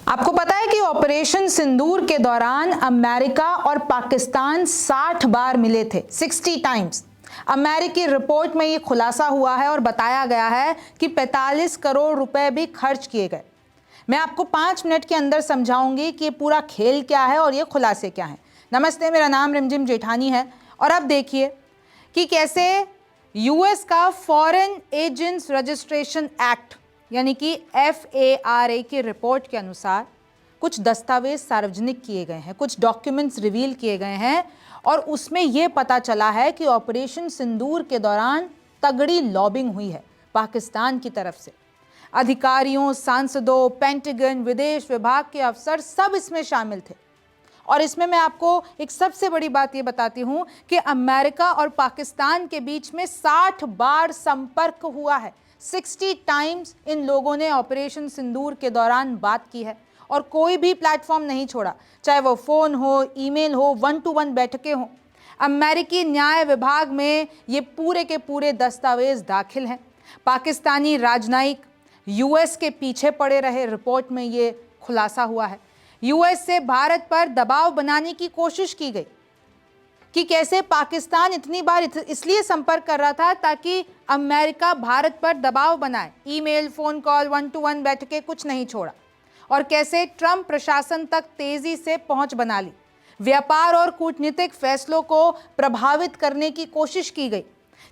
आपको पता है कि ऑपरेशन सिंदूर के दौरान अमेरिका और पाकिस्तान 60 बार मिले थे, 60 टाइम्स। अमेरिकी रिपोर्ट में ये खुलासा हुआ है और बताया गया है कि 45 करोड़ रुपए भी खर्च किए गए। मैं आपको 5 मिनट के अंदर समझाऊंगी कि ये पूरा खेल क्या है और ये खुलासे क्या हैं। नमस्ते, मेरा नाम रिमझिम जेठानी है और अब देखिए कि कैसे यूएस का फॉरेन एजेंट्स रजिस्ट्रेशन एक्ट यानी कि FARA की रिपोर्ट के अनुसार कुछ दस्तावेज सार्वजनिक किए गए हैं, कुछ डॉक्यूमेंट्स रिवील किए गए हैं और उसमें यह पता चला है कि ऑपरेशन सिंदूर के दौरान तगड़ी लॉबिंग हुई है पाकिस्तान की तरफ से। अधिकारियों, सांसदों, पेंटागन, विदेश विभाग के अफसर सब इसमें शामिल थे। और इसमें मैं आपको एक सबसे बड़ी बात ये बताती हूं कि अमेरिका और पाकिस्तान के बीच में 60 बार संपर्क हुआ है। 60 टाइम्स इन लोगों ने ऑपरेशन सिंदूर के दौरान बात की है और कोई भी प्लेटफॉर्म नहीं छोड़ा, चाहे वो फोन हो, ईमेल हो, 1-to-1 बैठकें हो। अमेरिकी न्याय विभाग में ये पूरे के पूरे दस्तावेज दाखिल हैं। पाकिस्तानी राजनयिक यूएस के पीछे पड़े रहे, रिपोर्ट में ये खुलासा हुआ है। यूएस से भारत पर दबाव बनाने की कोशिश की गई कि कैसे पाकिस्तान इतनी बार इसलिए संपर्क कर रहा था ताकि अमेरिका भारत पर दबाव बनाए। ईमेल, फोन कॉल, 1-to-1 बैठकें कुछ नहीं छोड़ा और कैसे ट्रंप प्रशासन तक तेजी से पहुंच बना ली। व्यापार और कूटनीतिक फैसलों को प्रभावित करने की कोशिश की गई।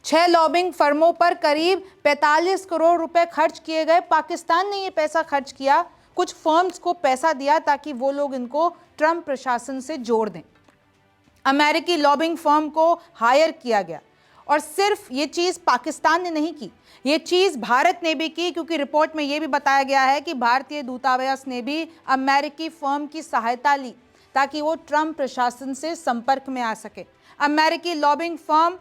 6 लॉबिंग फर्मों पर करीब 45 करोड़ रुपए खर्च किए गए। पाकिस्तान ने ये पैसा खर्च किया, कुछ फर्म्स को पैसा दिया ताकि वो लोग इनको ट्रंप प्रशासन से जोड़ दें। अमेरिकी लॉबिंग फर्म को हायर किया गया और सिर्फ ये चीज़ पाकिस्तान ने नहीं की, ये चीज़ भारत ने भी की, क्योंकि रिपोर्ट में ये भी बताया गया है कि भारतीय दूतावास ने भी अमेरिकी फर्म की सहायता ली ताकि वो ट्रंप प्रशासन से संपर्क में आ सके। अमेरिकी lobbying firm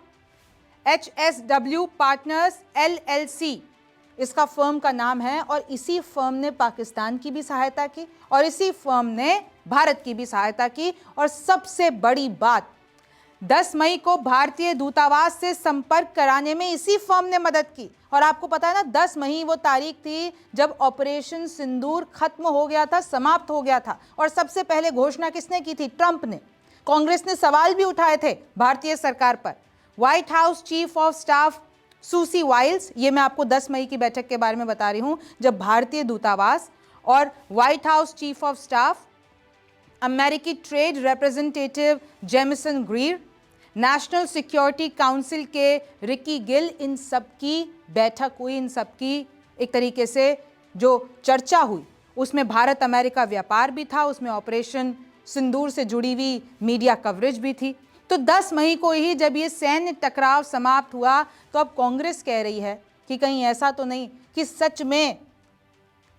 HSW partners LLC इसका फर्म का नाम है और इसी फर्म ने पाकिस्तान की भी सहायता की और इसी फर्म ने भारत की भी सहायता की। और सबसे बड़ी बात, 10 मई को भारतीय दूतावास से संपर्क कराने में इसी फर्म ने मदद की। और आपको पता है ना, 10 मई वो तारीख थी जब ऑपरेशन सिंदूर खत्म हो गया था, समाप्त हो गया था। और सबसे पहले घोषणा किसने की थी? ट्रंप ने। कांग्रेस ने सवाल भी उठाए थे भारतीय सरकार पर। White House chief of staff Susie Wiles, ये मैं आपको 10 मई की बैठक के बारे में बता रही हूं, जब भारतीय दूतावास और White House chief of staff, अमेरिकी trade representative Jamieson Greer, national security council के रिकी गिल, इन सब की बैठक हुई। इन सब की एक तरीके से जो चर्चा हुई उसमें भारत अमेरिका व्यापार भी था, उसमें ऑपरेशन सिंदूर से जुड़ी हुई मीडिया कवरेज भी थी। तो 10 मई को ही जब ये सैन्य टकराव समाप्त हुआ तो अब कांग्रेस कह रही है कि कहीं ऐसा तो नहीं कि सच में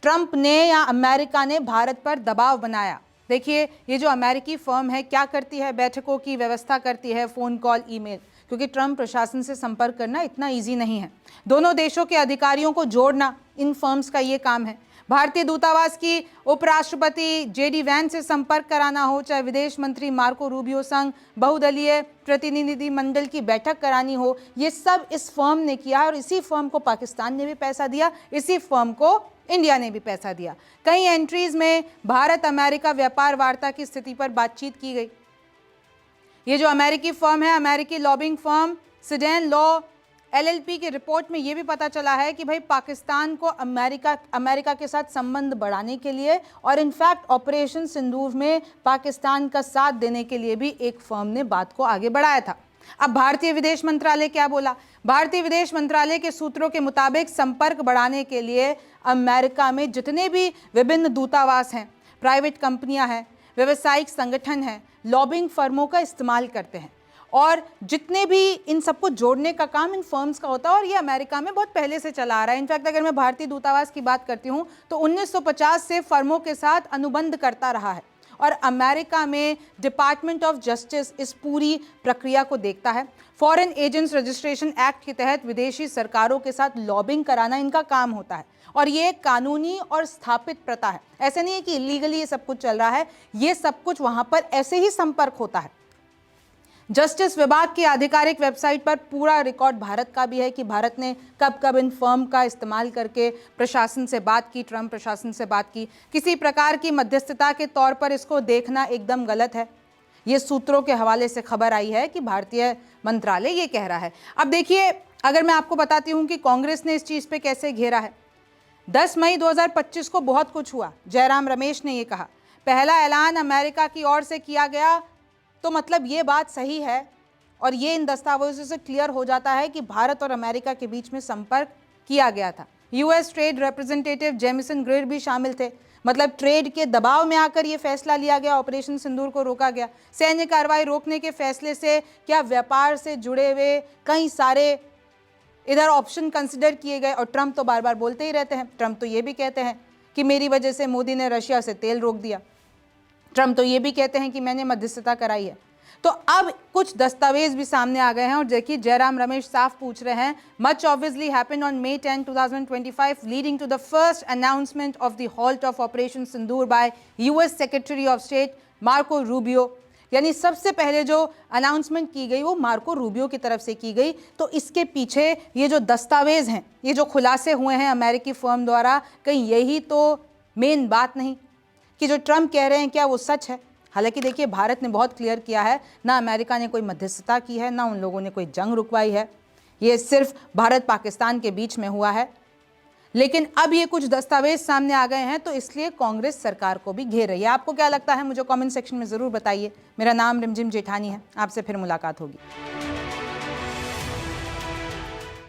ट्रंप ने या अमेरिका ने भारत पर दबाव बनाया। देखिए, ये जो अमेरिकी फर्म है क्या करती है? बैठकों की व्यवस्था करती है, फ़ोन कॉल, ईमेल, क्योंकि ट्रंप प्रशासन से संपर्क करना इतना ईजी नहीं है। दोनों देशों के अधिकारियों को जोड़ना इन फर्म्स का ये काम है। भारतीय दूतावास की उपराष्ट्रपति JD वैंस से संपर्क कराना हो, चाहे विदेश मंत्री मार्को रूबियो संग बहुदलीय प्रतिनिधि मंडल की बैठक करानी हो, ये सब इस फर्म ने किया और इसी फर्म को पाकिस्तान ने भी पैसा दिया, इसी फर्म को इंडिया ने भी पैसा दिया। कई एंट्रीज में भारत अमेरिका व्यापार वार्ता की स्थिति पर बातचीत की गई। ये जो अमेरिकी फर्म है, अमेरिकी लॉबिंग फर्म सिडेन लॉ LLP की रिपोर्ट में ये भी पता चला है कि भाई पाकिस्तान को अमेरिका के साथ संबंध बढ़ाने के लिए और इनफैक्ट ऑपरेशन सिंदूर में पाकिस्तान का साथ देने के लिए भी एक फर्म ने बात को आगे बढ़ाया था। अब भारतीय विदेश मंत्रालय क्या बोला? भारतीय विदेश मंत्रालय के सूत्रों के मुताबिक संपर्क बढ़ाने के लिए अमेरिका में जितने भी विभिन्न दूतावास हैं, प्राइवेट कंपनियां हैं, व्यावसायिक संगठन हैं, लॉबिंग फर्मों का इस्तेमाल करते हैं और जितने भी इन सबको जोड़ने का काम इन फर्म्स का होता है और ये अमेरिका में बहुत पहले से चला आ रहा है। इनफैक्ट अगर मैं भारतीय दूतावास की बात करती हूँ तो 1950 से फर्मों के साथ अनुबंध करता रहा है और अमेरिका में डिपार्टमेंट ऑफ जस्टिस इस पूरी प्रक्रिया को देखता है। फॉरेन एजेंट्स रजिस्ट्रेशन एक्ट के तहत विदेशी सरकारों के साथ लॉबिंग कराना इनका काम होता है और ये कानूनी और स्थापित प्रथा है। ऐसे नहीं है कि इलीगली ये सब कुछ चल रहा है, ये सब कुछ वहाँ पर ऐसे ही संपर्क होता है। जस्टिस विभाग की आधिकारिक वेबसाइट पर पूरा रिकॉर्ड भारत का भी है कि भारत ने कब कब इन फर्म का इस्तेमाल करके प्रशासन से बात की, ट्रंप प्रशासन से बात की। किसी प्रकार की मध्यस्थता के तौर पर इसको देखना एकदम गलत है। ये सूत्रों के हवाले से खबर आई है कि भारतीय मंत्रालय ये कह रहा है। अब देखिए, अगर मैं आपको बताती हूं कि कांग्रेस ने इस चीज पे कैसे घेरा है। 10 मई 2025 को बहुत कुछ हुआ। जयराम रमेश ने ये कहा, पहला ऐलान अमेरिका की ओर से किया गया, तो मतलब ये बात सही है और ये इन दस्तावेजों से क्लियर हो जाता है कि भारत और अमेरिका के बीच में संपर्क किया गया था। यूएस ट्रेड रिप्रेजेंटेटिव जेमिसन ग्रेर भी शामिल थे। मतलब ट्रेड के दबाव में आकर यह फैसला लिया गया, ऑपरेशन सिंदूर को रोका गया। सैन्य कार्रवाई रोकने के फैसले से क्या व्यापार से जुड़े हुए कई सारे इधर ऑप्शन कंसिडर किए गए। और ट्रंप तो बार बार बोलते ही रहते हैं। ट्रंप तो ये भी कहते हैं कि मेरी वजह से मोदी ने रशिया से तेल रोक दिया। ट्रंप तो ये भी कहते हैं कि मैंने मध्यस्थता कराई है। तो अब कुछ दस्तावेज भी सामने आ गए हैं और देखिए, जयराम रमेश साफ पूछ रहे हैं, much obviously happened on May 10, 2025 leading to the first announcement of the halt of operation Sindoor by US secretary of state Marco Rubio. यानी सबसे पहले जो अनाउंसमेंट की गई वो मार्को रूबियो की तरफ से की गई। तो इसके पीछे ये जो दस्तावेज हैं, ये जो खुलासे हुए हैं अमेरिकी फर्म द्वारा, कहीं यही तो मेन बात नहीं कि जो ट्रंप कह रहे हैं क्या वो सच है। हालांकि देखिए, भारत ने बहुत क्लियर किया है, ना अमेरिका ने कोई मध्यस्थता की है, ना उन लोगों ने कोई जंग रुकवाई है। ये सिर्फ भारत पाकिस्तान के बीच में हुआ है। लेकिन अब ये कुछ दस्तावेज सामने आ गए हैं, तो इसलिए कांग्रेस सरकार को भी घेर रही है। आपको क्या लगता है, मुझे कमेंट सेक्शन में ज़रूर बताइए। मेरा नाम रिमझिम जेठानी है। आपसे फिर मुलाकात होगी।